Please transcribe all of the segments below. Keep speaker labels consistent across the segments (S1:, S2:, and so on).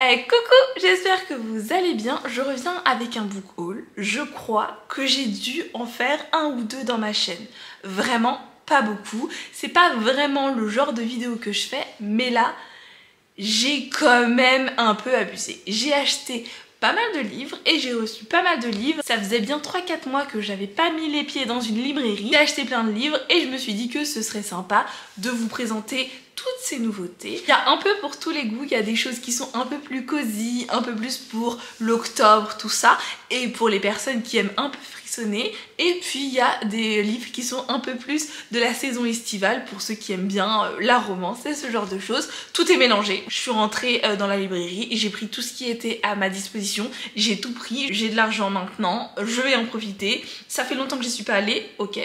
S1: Hey, coucou, j'espère que vous allez bien. Je reviens avec un book haul. Je crois que j'ai dû en faire un ou deux dans ma chaîne. Vraiment pas beaucoup. C'est pas vraiment le genre de vidéo que je fais, mais là, j'ai quand même un peu abusé. J'ai acheté pas mal de livres et j'ai reçu pas mal de livres. Ça faisait bien 3-4 mois que j'avais pas mis les pieds dans une librairie. J'ai acheté plein de livres et je me suis dit que ce serait sympa de vous présenter toutes ces nouveautés. Il y a un peu pour tous les goûts, il y a des choses qui sont un peu plus cosy, un peu plus pour l'octobre, tout ça, et pour les personnes qui aiment un peu frissonner. Et puis il y a des livres qui sont un peu plus de la saison estivale pour ceux qui aiment bien la romance et ce genre de choses. Tout est mélangé. Je suis rentrée dans la librairie et j'ai pris tout ce qui était à ma disposition. J'ai tout pris, j'ai de l'argent maintenant, je vais en profiter. Ça fait longtemps que j'y suis pas allée, ok.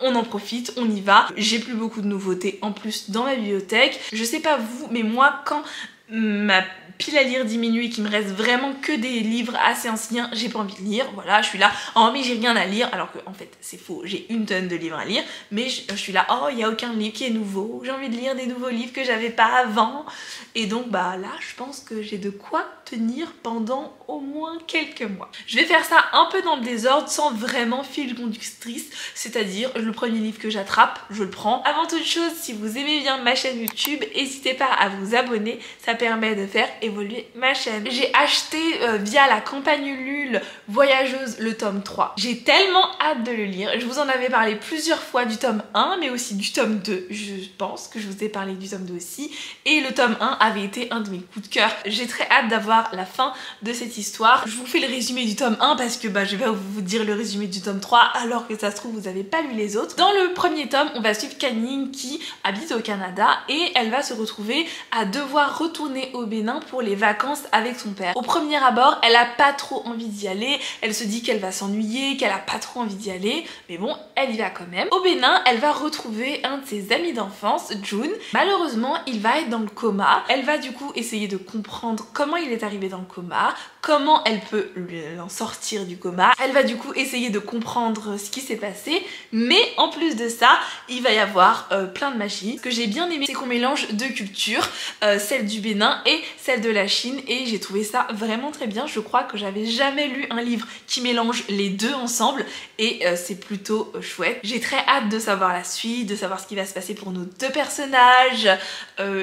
S1: On en profite, on y va. J'ai plus beaucoup de nouveautés en plus dans ma bibliothèque. Je sais pas vous, mais moi quand ma pile à lire diminue et qu'il me reste vraiment que des livres assez anciens, j'ai pas envie de lire. Voilà, je suis là, oh mais j'ai rien à lire, alors que en fait c'est faux, j'ai une tonne de livres à lire, mais je suis là, oh il y a aucun livre qui est nouveau, j'ai envie de lire des nouveaux livres que j'avais pas avant. Et donc bah là je pense que j'ai de quoi tenir pendant au moins quelques mois. Je vais faire ça un peu dans le désordre sans vraiment fil conductrice, c'est-à-dire le premier livre que j'attrape, je le prends. Avant toute chose, si vous aimez bien ma chaîne YouTube, n'hésitez pas à vous abonner, ça permet de faire évoluer ma chaîne. J'ai acheté via la campagne Ulule Voyageuse le tome 3. J'ai tellement hâte de le lire. Je vous en avais parlé plusieurs fois du tome 1 mais aussi du tome 2. Je pense que je vous ai parlé du tome 2 aussi. Et le tome 1 avait été un de mes coups de cœur. J'ai très hâte d'avoir la fin de cette histoire. Je vous fais le résumé du tome 1 parce que bah, je vais vous dire le résumé du tome 3 alors que ça se trouve vous n'avez pas lu les autres. Dans le premier tome, on va suivre Canning qui habite au Canada et elle va se retrouver à devoir retourner au Bénin pour les vacances avec son père. Au premier abord, elle a pas trop envie d'y aller, elle se dit qu'elle va s'ennuyer, qu'elle a pas trop envie d'y aller, mais bon, elle y va quand même. Au Bénin, elle va retrouver un de ses amis d'enfance, June. Malheureusement, il va être dans le coma. Elle va du coup essayer de comprendre comment il est arrivé dans le coma, comment elle peut l'en sortir du coma. Elle va du coup essayer de comprendre ce qui s'est passé, mais en plus de ça, il va y avoir plein de magie. Ce que j'ai bien aimé, c'est qu'on mélange deux cultures, celle du Bénin et celle de la Chine, et j'ai trouvé ça vraiment très bien. Je crois que j'avais jamais lu un livre qui mélange les deux ensemble et c'est plutôt chouette. J'ai très hâte de savoir la suite, de savoir ce qui va se passer pour nos deux personnages.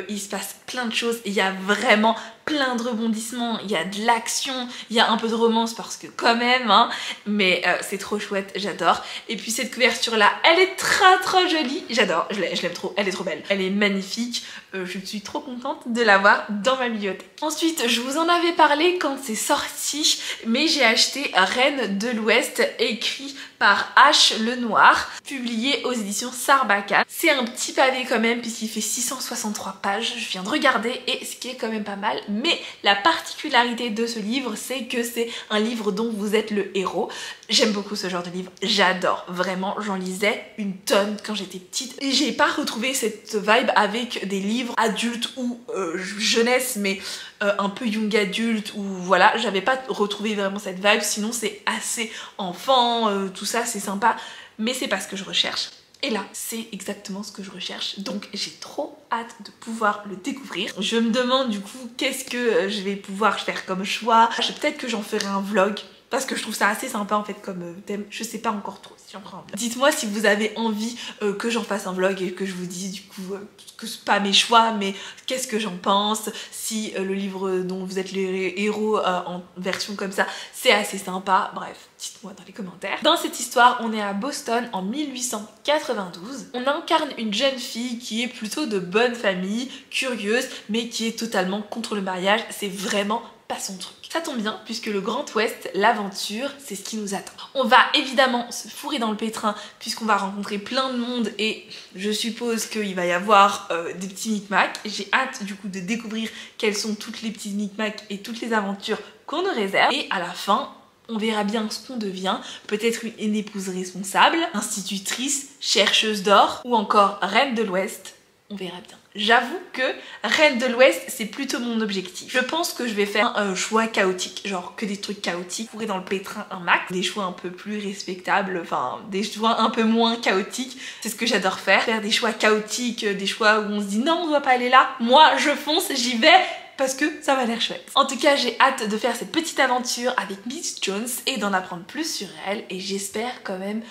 S1: Il se passe plein de choses, il y a vraiment plein de rebondissements, il y a de l'action, il y a un peu de romance parce que quand même, hein, mais c'est trop chouette, j'adore. Et puis cette couverture là, elle est très jolie, j'adore, je l'aime trop, elle est trop belle, elle est magnifique, je suis trop contente de l'avoir dans ma bibliothèque. Ensuite, je vous en avais parlé quand c'est sorti, mais j'ai acheté Reine de l'Ouest, écrit par H. Lenoir, publié aux éditions Sarbacane. C'est un petit pavé quand même puisqu'il fait 663 pages, je viens de regarder et ce qui est quand même pas mal. Mais la particularité de ce livre, c'est que c'est un livre dont vous êtes le héros. J'aime beaucoup ce genre de livre, j'adore, vraiment, j'en lisais une tonne quand j'étais petite. Et j'ai pas retrouvé cette vibe avec des livres adultes ou jeunesse, mais un peu young adulte, ou voilà, j'avais pas retrouvé vraiment cette vibe, sinon c'est assez enfant, tout ça c'est sympa, mais c'est pas ce que je recherche. Et là, c'est exactement ce que je recherche, donc j'ai trop hâte de pouvoir le découvrir. Je me demande du coup qu'est-ce que je vais pouvoir faire comme choix. Peut-être que j'en ferai un vlog, parce que je trouve ça assez sympa en fait comme thème. Je sais pas encore trop si j'en ferai un vlog. Dites-moi si vous avez envie que j'en fasse un vlog et que je vous dise du coup que c'est pas mes choix, mais qu'est-ce que j'en pense. Si le livre dont vous êtes les héros en version comme ça, c'est assez sympa. Bref, dites-moi dans les commentaires. Dans cette histoire, on est à Boston en 1892. On incarne une jeune fille qui est plutôt de bonne famille, curieuse, mais qui est totalement contre le mariage. C'est vraiment pas son truc. Ça tombe bien puisque le Grand Ouest, l'aventure, c'est ce qui nous attend. On va évidemment se fourrer dans le pétrin puisqu'on va rencontrer plein de monde et je suppose qu'il va y avoir des petits micmacs. J'ai hâte du coup de découvrir quels sont toutes les petits micmacs et toutes les aventures qu'on nous réserve. Et à la fin, on verra bien ce qu'on devient, peut-être une épouse responsable, institutrice, chercheuse d'or ou encore reine de l'Ouest. On verra bien. J'avoue que Reine de l'Ouest, c'est plutôt mon objectif. Je pense que je vais faire un choix chaotique, genre que des trucs chaotiques, fourrer dans le pétrin un max, des choix un peu plus respectables, enfin des choix un peu moins chaotiques, c'est ce que j'adore faire. Faire des choix chaotiques, des choix où on se dit non on doit pas aller là, moi je fonce, j'y vais parce que ça m'a l'air chouette. En tout cas, j'ai hâte de faire cette petite aventure avec Miss Jones et d'en apprendre plus sur elle, et j'espère quand même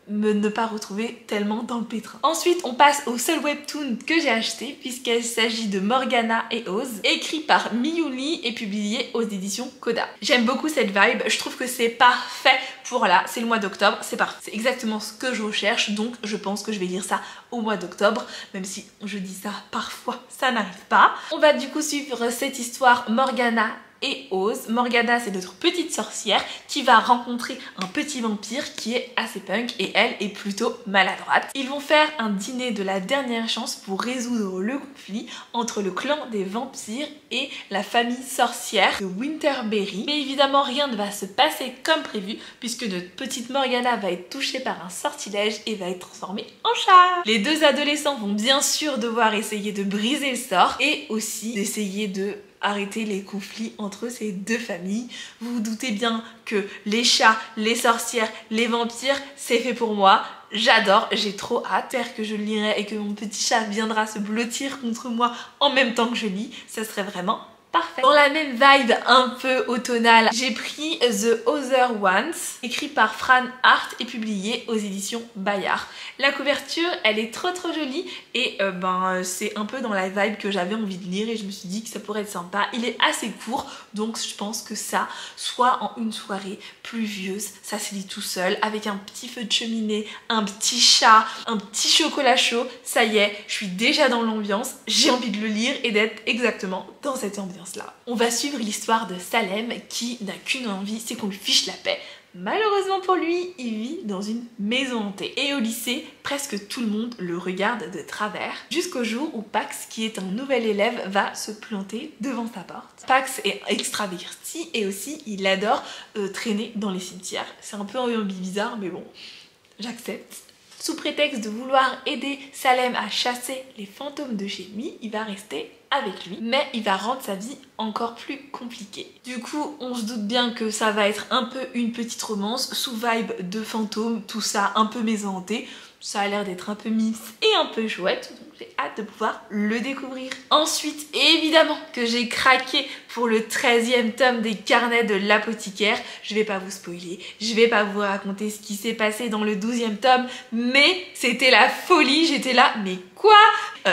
S1: ne pas retrouver tellement dans le pétrin. Ensuite, on passe au seul webtoon que j'ai acheté, puisqu'il s'agit de Morgana et Oz, écrit par Miyuli et publié aux éditions Coda. J'aime beaucoup cette vibe, je trouve que c'est parfait pour là, c'est le mois d'octobre, c'est parfait. C'est exactement ce que je recherche, donc je pense que je vais lire ça au mois d'octobre, même si je dis ça parfois, ça n'arrive pas. On va du coup suivre cette histoire Morgana et Oz. Morgana, c'est notre petite sorcière qui va rencontrer un petit vampire qui est assez punk et elle est plutôt maladroite. Ils vont faire un dîner de la dernière chance pour résoudre le conflit entre le clan des vampires et la famille sorcière de Winterberry. Mais évidemment, rien ne va se passer comme prévu puisque notre petite Morgana va être touchée par un sortilège et va être transformée en chat. Les deux adolescents vont bien sûr devoir essayer de briser le sort et aussi d'essayer de arrêter les conflits entre ces deux familles. Vous vous doutez bien que les chats, les sorcières, les vampires, c'est fait pour moi. J'adore, j'ai trop hâte. J'espère que je le lirai et que mon petit chat viendra se blottir contre moi en même temps que je lis. Ça serait vraiment parfait. Dans la même vibe un peu automnale, j'ai pris The Other Ones, écrit par Fran Hart et publié aux éditions Bayard. La couverture, elle est trop jolie et c'est un peu dans la vibe que j'avais envie de lire et je me suis dit que ça pourrait être sympa. Il est assez court, donc je pense que ça, soit en une soirée pluvieuse, ça se lit tout seul, avec un petit feu de cheminée, un petit chat, un petit chocolat chaud, ça y est, je suis déjà dans l'ambiance, j'ai envie de le lire et d'être exactement dans cette ambiance-là. On va suivre l'histoire de Salem qui n'a qu'une envie, c'est qu'on lui fiche la paix. Malheureusement pour lui, il vit dans une maison hantée. Et au lycée, presque tout le monde le regarde de travers, jusqu'au jour où Pax, qui est un nouvel élève, va se planter devant sa porte. Pax est extraverti et aussi il adore traîner dans les cimetières. C'est un peu un bizarre, mais bon, j'accepte. Sous prétexte de vouloir aider Salem à chasser les fantômes de chez lui, il va rester avec lui, mais il va rendre sa vie encore plus compliquée. Du coup, on se doute bien que ça va être un peu une petite romance, sous vibe de fantômes, tout ça un peu maison hantée. Ça a l'air d'être un peu mimes et un peu chouette, donc j'ai hâte de pouvoir le découvrir. Ensuite, évidemment que j'ai craqué pour le 13e tome des carnets de l'apothicaire. Je vais pas vous spoiler, je vais pas vous raconter ce qui s'est passé dans le 12e tome, mais c'était la folie, j'étais là, mais quoi?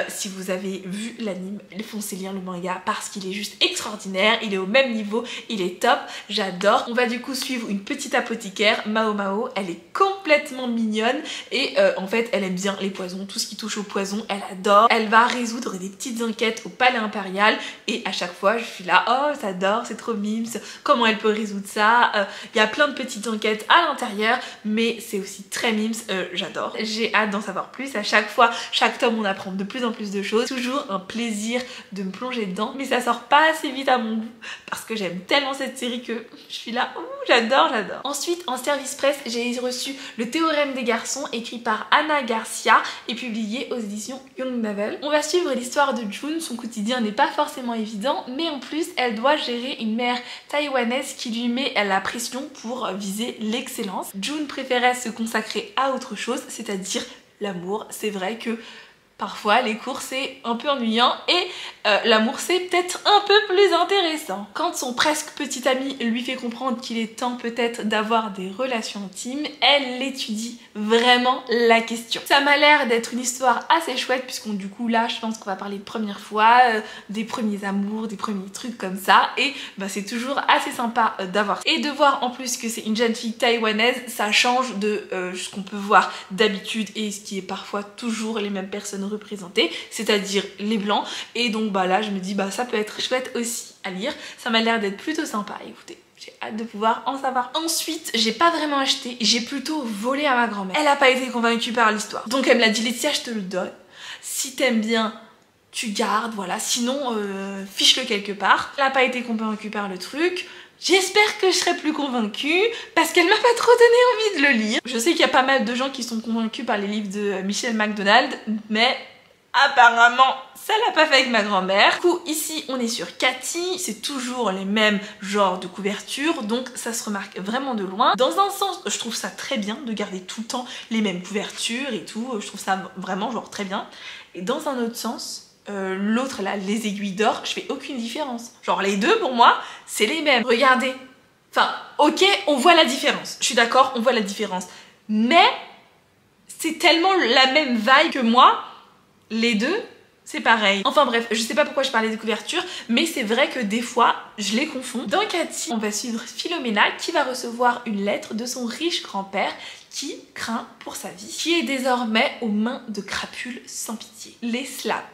S1: Si vous avez vu l'anime, foncez lire le manga parce qu'il est juste extraordinaire, il est au même niveau, il est top, j'adore. On va du coup suivre une petite apothicaire, Mao Mao, elle est complètement mignonne et en fait elle aime bien les poisons, tout ce qui touche au poison, elle adore. Elle va résoudre des petites enquêtes au palais impérial et à chaque fois je suis là, oh j'adore, c'est trop mimes, comment elle peut résoudre ça. Il y a plein de petites enquêtes à l'intérieur mais c'est aussi très mimes, j'adore. J'ai hâte d'en savoir plus, à chaque fois, chaque tome on apprend de plus en plus de choses, toujours un plaisir de me plonger dedans, mais ça sort pas assez vite à mon goût parce que j'aime tellement cette série que je suis là, j'adore. Ensuite, en service presse, j'ai reçu Le Théorème des garçons, écrit par Anna Garcia et publié aux éditions Young Novel. On va suivre l'histoire de June, son quotidien n'est pas forcément évident, mais en plus elle doit gérer une mère taïwanaise qui lui met la pression pour viser l'excellence. June préférait se consacrer à autre chose, c'est-à-dire l'amour. C'est vrai que parfois les cours c'est un peu ennuyant et l'amour c'est peut-être un peu plus intéressant. Quand son presque petit ami lui fait comprendre qu'il est temps peut-être d'avoir des relations intimes, elle étudie vraiment la question. Ça m'a l'air d'être une histoire assez chouette puisqu'on du coup là je pense qu'on va parler de première fois, des premiers amours, des premiers trucs comme ça et c'est toujours assez sympa d'avoir. Et de voir en plus que c'est une jeune fille taïwanaise, ça change de ce qu'on peut voir d'habitude et ce qui est parfois toujours les mêmes personnes représentées, c'est-à-dire les blancs. Et donc là je me dis ça peut être chouette aussi à lire, ça m'a l'air d'être plutôt sympa. Écoutez, j'ai hâte de pouvoir en savoir. Ensuite, j'ai pas vraiment acheté, j'ai plutôt volé à ma grand-mère. Elle a pas été convaincue par l'histoire, donc elle me l'a dit, Laetitia je te le donne, si t'aimes bien tu gardes, voilà, sinon fiche-le quelque part. Elle a pas été convaincue par le truc. J'espère que je serai plus convaincue parce qu'elle m'a pas trop donné envie de le lire. Je sais qu'il y a pas mal de gens qui sont convaincus par les livres de Michel McDonald, mais apparemment ça l'a pas fait avec ma grand-mère. Du coup ici on est sur Cathy, c'est toujours les mêmes genres de couvertures, donc ça se remarque vraiment de loin. Dans un sens je trouve ça très bien de garder tout le temps les mêmes couvertures et tout, je trouve ça vraiment genre très bien. Et dans un autre sens, l'autre là, les aiguilles d'or, je fais aucune différence. Genre les deux pour moi, c'est les mêmes. Regardez. Enfin, ok, on voit la différence. Je suis d'accord, on voit la différence. Mais c'est tellement la même vibe que moi, les deux, c'est pareil. Enfin bref, je sais pas pourquoi je parlais de couverture, mais c'est vrai que des fois, je les confonds. Dans Cathy, on va suivre Philomena qui va recevoir une lettre de son riche grand-père qui craint pour sa vie, qui est désormais aux mains de crapules sans pitié. Les slaps.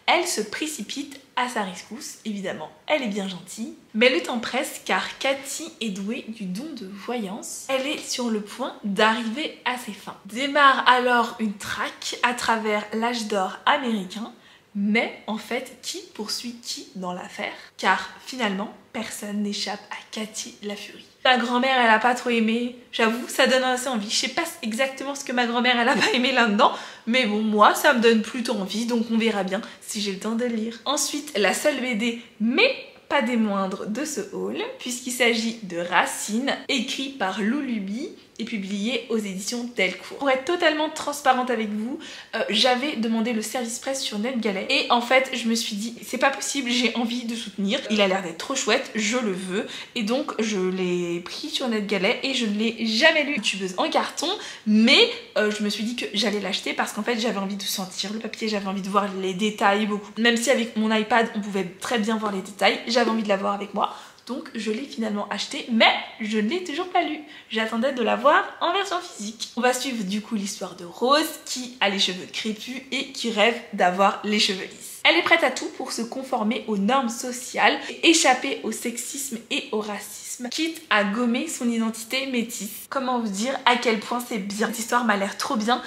S1: Elle se précipite à sa rescousse, évidemment, elle est bien gentille. Mais le temps presse car Cathy est douée du don de voyance. Elle est sur le point d'arriver à ses fins. Démarre alors une traque à travers l'âge d'or américain. Mais en fait, qui poursuit qui dans l'affaire? Car finalement, personne n'échappe à Cathy la Furie. Ma grand-mère, elle a pas trop aimé. J'avoue, ça donne assez envie. Je sais pas exactement ce que ma grand-mère, elle a pas aimé là-dedans. Mais bon, moi, ça me donne plutôt envie. Donc on verra bien si j'ai le temps de le lire. Ensuite, la seule BD, mais pas des moindres de ce haul, puisqu'il s'agit de Racine, écrit par Loulubi et publié aux éditions Delcourt. Pour être totalement transparente avec vous, j'avais demandé le service presse sur NetGalley et en fait je me suis dit c'est pas possible, j'ai envie de soutenir, il a l'air d'être trop chouette, je le veux, et donc je l'ai pris sur NetGalley et je ne l'ai jamais lu. Youtubeuse en carton, mais je me suis dit que j'allais l'acheter parce qu'en fait j'avais envie de sentir le papier, j'avais envie de voir les détails beaucoup. Même si avec mon iPad on pouvait très bien voir les détails, j'avais envie de l'avoir avec moi. Donc je l'ai finalement acheté, mais je ne l'ai toujours pas lu. J'attendais de l'avoir en version physique. On va suivre du coup l'histoire de Rose qui a les cheveux crépus et qui rêve d'avoir les cheveux lisses. Elle est prête à tout pour se conformer aux normes sociales, et échapper au sexisme et au racisme, quitte à gommer son identité métisse. Comment vous dire à quel point c'est bien. Cette histoire m'a l'air trop bien,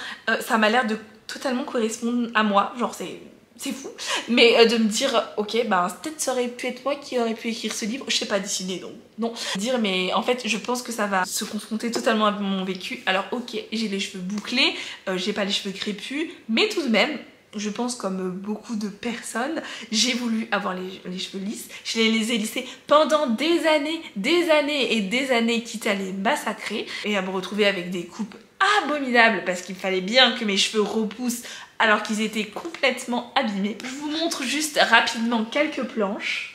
S1: ça m'a l'air de totalement correspondre à moi, genre c'est fou, mais de me dire ok bah peut-être ça aurait pu être moi qui aurais pu écrire ce livre, je sais pas dessiner donc non, dire mais en fait je pense que ça va se confronter totalement à mon vécu. Alors ok, j'ai les cheveux bouclés, j'ai pas les cheveux crépus, mais tout de même je pense comme beaucoup de personnes, j'ai voulu avoir les cheveux lisses. Je les ai lissés pendant des années et des années, quitte à les massacrer et à me retrouver avec des coupes abominables parce qu'il fallait bien que mes cheveux repoussent alors qu'ils étaient complètement abîmés. Je vous montre juste rapidement quelques planches.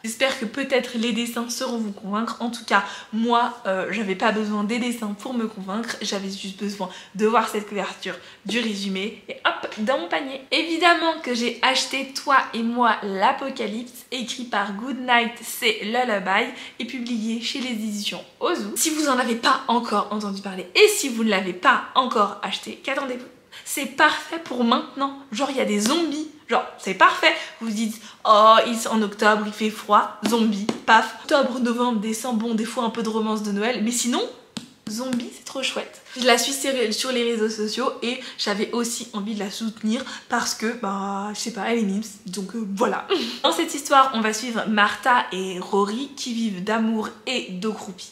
S1: J'espère que peut-être les dessins sauront vous convaincre. En tout cas, moi, j'avais pas besoin des dessins pour me convaincre. J'avais juste besoin de voir cette couverture, du résumé et hop, dans mon panier. Évidemment que j'ai acheté Toi et moi l'Apocalypse, écrit par Goodnight C'est Lullaby et publié chez les éditions Ozu. Si vous en avez pas encore entendu parler et si vous ne l'avez pas encore acheté, qu'attendez-vous? C'est parfait pour maintenant. Genre il y a des zombies. Genre c'est parfait. Vous vous dites oh en octobre il fait froid. Zombies. Paf. Octobre, novembre, décembre. Bon des fois un peu de romance de Noël. Mais sinon zombie c'est trop chouette. Je la suis sur les réseaux sociaux et j'avais aussi envie de la soutenir parce que bah je sais pas elle est mimes. Donc voilà. Dans cette histoire on va suivre Martha et Rory qui vivent d'amour et d'eau croupie.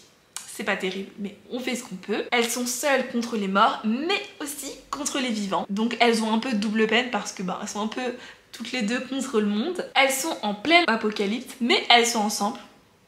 S1: C'est pas terrible, mais on fait ce qu'on peut. Elles sont seules contre les morts, mais aussi contre les vivants. Donc elles ont un peu de double peine parce que bah, elles sont un peu toutes les deux contre le monde. Elles sont en plein apocalypse, mais elles sont ensemble.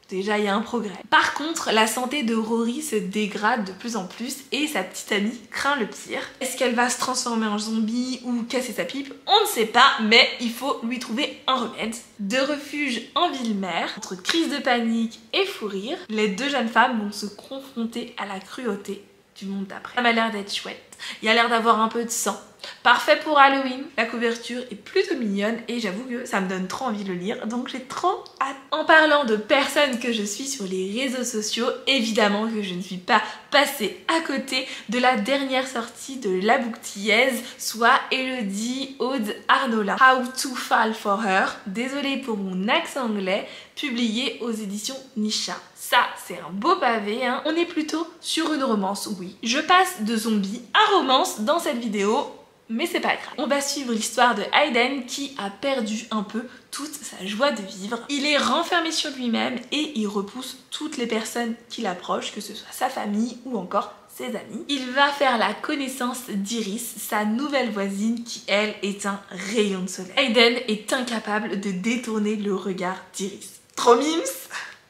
S1: Déjà, il y a un progrès. Par contre, la santé de Rory se dégrade de plus en plus et sa petite amie craint le pire. Est-ce qu'elle va se transformer en zombie ou casser sa pipe? On ne sait pas, mais il faut lui trouver un remède. De refuge en ville-mère, entre crise de panique et fou rire, les deux jeunes femmes vont se confronter à la cruauté du monde d'après. Ça m'a l'air d'être chouette. Il y a l'air d'avoir un peu de sang. Parfait pour Halloween. La couverture est plutôt mignonne et j'avoue que ça me donne trop envie de le lire, donc j'ai trop hâte. En parlant de personnes que je suis sur les réseaux sociaux, évidemment que je ne suis pas passée à côté de la dernière sortie de la bouquetillaise, soit Elodie Aude Arnola. How to Fall for Her, désolée pour mon accent anglais, publié aux éditions Nisha. Ça, c'est un beau pavé, hein. On est plutôt sur une romance, oui. Je passe de zombie à romance dans cette vidéo, mais c'est pas grave. On va suivre l'histoire de Hayden qui a perdu un peu toute sa joie de vivre. Il est renfermé sur lui-même et il repousse toutes les personnes qui l'approchent, que ce soit sa famille ou encore ses amis. Il va faire la connaissance d'Iris, sa nouvelle voisine qui, elle, est un rayon de soleil. Hayden est incapable de détourner le regard d'Iris. Trop mimes!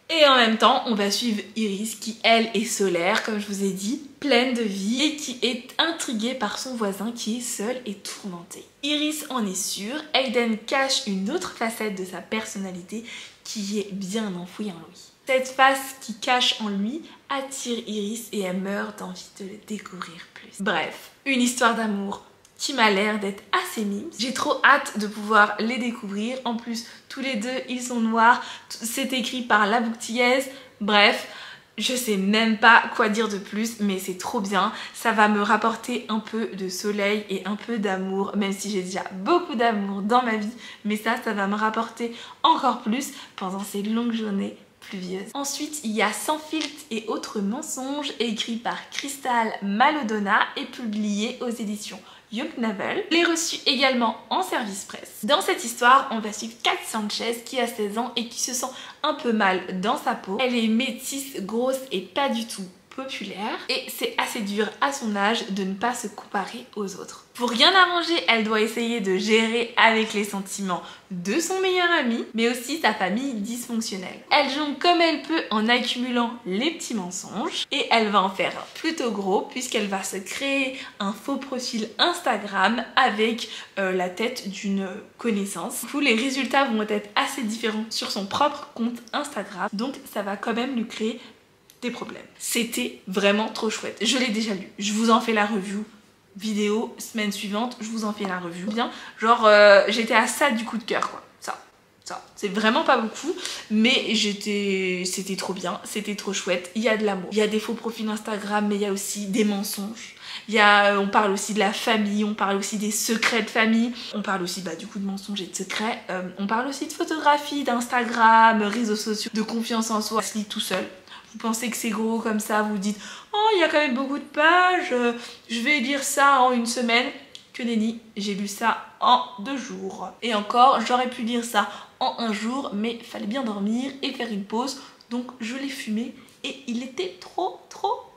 S1: Et en même temps, on va suivre Iris qui, elle, est solaire, comme je vous ai dit, pleine de vie et qui est intriguée par son voisin qui est seul et tourmenté. Iris en est sûre, Aiden cache une autre facette de sa personnalité qui est bien enfouie en lui. Cette face qui cache en lui attire Iris et elle meurt d'envie de le découvrir plus. Bref, une histoire d'amour qui m'a l'air d'être assez mime. J'ai trop hâte de pouvoir les découvrir. En plus, tous les deux, ils sont noirs. C'est écrit par la bouquetillaise. Bref, je sais même pas quoi dire de plus, mais c'est trop bien. Ça va me rapporter un peu de soleil et un peu d'amour, même si j'ai déjà beaucoup d'amour dans ma vie. Mais ça va me rapporter encore plus pendant ces longues journées pluvieuse. Ensuite, il y a Sans filtre et autres mensonges, écrit par Crystal Malodonna et publié aux éditions Young Navel. Je l'ai reçu également en service presse. Dans cette histoire, on va suivre Kat Sanchez qui a 16 ans et qui se sent un peu mal dans sa peau. Elle est métisse, grosse et pas du tout populaire et c'est assez dur à son âge de ne pas se comparer aux autres. Pour rien arranger, elle doit essayer de gérer avec les sentiments de son meilleur ami, mais aussi sa famille dysfonctionnelle. Elle jongle comme elle peut en accumulant les petits mensonges et elle va en faire un plutôt gros puisqu'elle va se créer un faux profil Instagram avec la tête d'une connaissance. Du coup, les résultats vont être assez différents sur son propre compte Instagram, donc ça va quand même lui créer des problèmes. C'était vraiment trop chouette. Je l'ai déjà lu. Je vous en fais la review vidéo semaine suivante. Je vous en fais la review. Bien, genre j'étais à ça du coup de cœur quoi. Ça. C'est vraiment pas beaucoup, mais c'était trop bien. C'était trop chouette. Il y a de l'amour. Il y a des faux profils Instagram, mais il y a aussi des mensonges. On parle aussi de la famille, on parle aussi des secrets de famille, on parle aussi du coup de mensonges et de secrets, on parle aussi de photographie, d'Instagram, réseaux sociaux, de confiance en soi. Ça se lit tout seul. Vous pensez que c'est gros comme ça, vous dites oh il y a quand même beaucoup de pages, je vais lire ça en une semaine. Que nenni, j'ai lu ça en 2 jours. Et encore, j'aurais pu lire ça en 1 jour, mais fallait bien dormir et faire une pause, donc je l'ai fumé et il était trop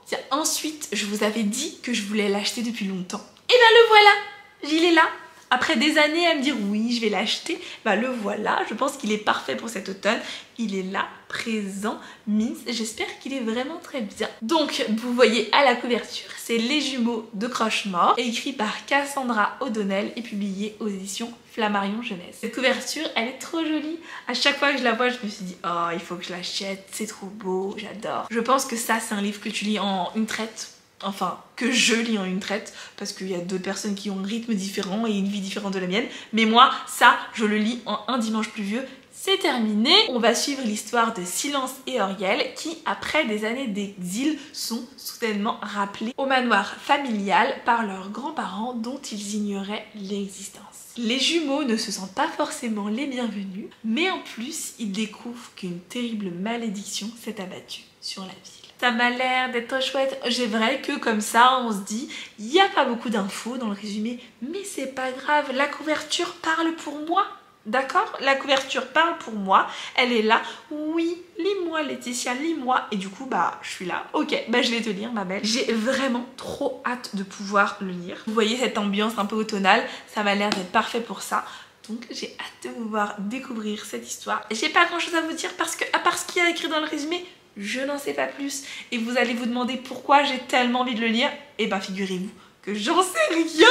S1: bien. Ensuite, je vous avais dit que je voulais l'acheter depuis longtemps. Et le voilà, il est là. Après des années à me dire oui je vais l'acheter, le voilà, je pense qu'il est parfait pour cet automne. Il est là, présent, mince, j'espère qu'il est vraiment très bien. Donc vous voyez à la couverture, c'est Les Jumeaux de Croche-Mort, écrit par Cassandra O'Donnell et publié aux éditions Flammarion Jeunesse. Cette couverture, elle est trop jolie. À chaque fois que je la vois, je me suis dit oh il faut que je l'achète, c'est trop beau, j'adore. Je pense que ça c'est un livre que tu lis en une traite. Enfin, que je lis en une traite, parce qu'il y a d'autres personnes qui ont un rythme différent et une vie différente de la mienne. Mais moi, ça, je le lis en un dimanche pluvieux. C'est terminé. On va suivre l'histoire de Silence et Auriel qui, après des années d'exil, sont soudainement rappelés au manoir familial par leurs grands-parents dont ils ignoraient l'existence. Les jumeaux ne se sentent pas forcément les bienvenus, mais en plus, ils découvrent qu'une terrible malédiction s'est abattue sur la ville. Ça m'a l'air d'être chouette. C'est vrai que comme ça, on se dit, il n'y a pas beaucoup d'infos dans le résumé, mais c'est pas grave, la couverture parle pour moi. D'accord? La couverture parle pour moi, elle est là. Oui, lis-moi Laetitia, lis-moi. Et du coup, je suis là. Ok, je vais te lire ma belle. J'ai vraiment trop hâte de pouvoir le lire. Vous voyez cette ambiance un peu automnale, ça m'a l'air d'être parfait pour ça. Donc j'ai hâte de pouvoir découvrir cette histoire. J'ai pas grand chose à vous dire parce que, à part ce qu'il y a écrit dans le résumé, je n'en sais pas plus. Et vous allez vous demander pourquoi j'ai tellement envie de le lire. Et figurez-vous que j'en sais rien,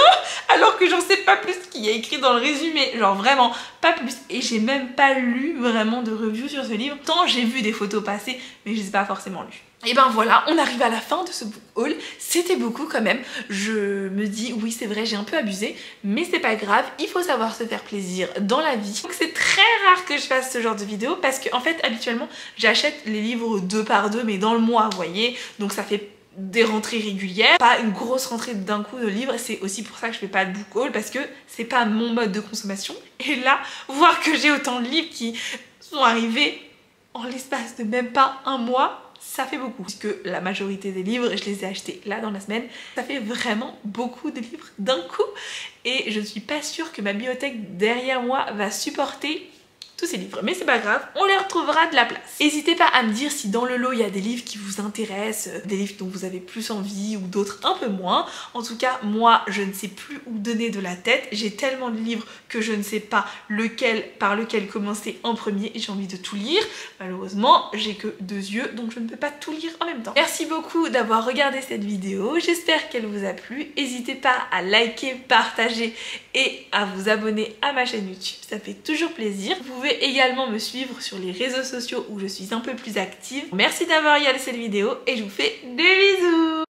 S1: alors que j'en sais pas plus ce qu'il y a écrit dans le résumé. Genre vraiment pas plus. Et j'ai même pas lu vraiment de review sur ce livre. Tant j'ai vu des photos passer, mais je les ai pas forcément lues. Et voilà, on arrive à la fin de ce book haul. C'était beaucoup quand même. Je me dis, oui c'est vrai, j'ai un peu abusé, mais c'est pas grave, il faut savoir se faire plaisir dans la vie. Donc c'est très rare que je fasse ce genre de vidéo parce que en fait habituellement j'achète les livres 2 par 2 mais dans le mois, vous voyez. Donc ça fait des rentrées régulières, pas une grosse rentrée d'un coup de livres. C'est aussi pour ça que je fais pas de book haul parce que c'est pas mon mode de consommation. Et là, voir que j'ai autant de livres qui sont arrivés en l'espace de même pas 1 mois, ça fait beaucoup. Puisque la majorité des livres, je les ai achetés là dans la semaine. Ça fait vraiment beaucoup de livres d'un coup. Et je ne suis pas sûre que ma bibliothèque derrière moi va supporter tous ces livres, mais c'est pas grave, on les retrouvera de la place. N'hésitez pas à me dire si dans le lot il y a des livres qui vous intéressent, des livres dont vous avez plus envie ou d'autres un peu moins. En tout cas, moi je ne sais plus où donner de la tête, j'ai tellement de livres que je ne sais pas par lequel commencer en premier et j'ai envie de tout lire. Malheureusement, j'ai que 2 yeux, donc je ne peux pas tout lire en même temps. Merci beaucoup d'avoir regardé cette vidéo, j'espère qu'elle vous a plu. N'hésitez pas à liker, partager et à vous abonner à ma chaîne YouTube, ça fait toujours plaisir. Vous pouvez également me suivre sur les réseaux sociaux où je suis un peu plus active. Merci d'avoir regardé cette vidéo et je vous fais des bisous.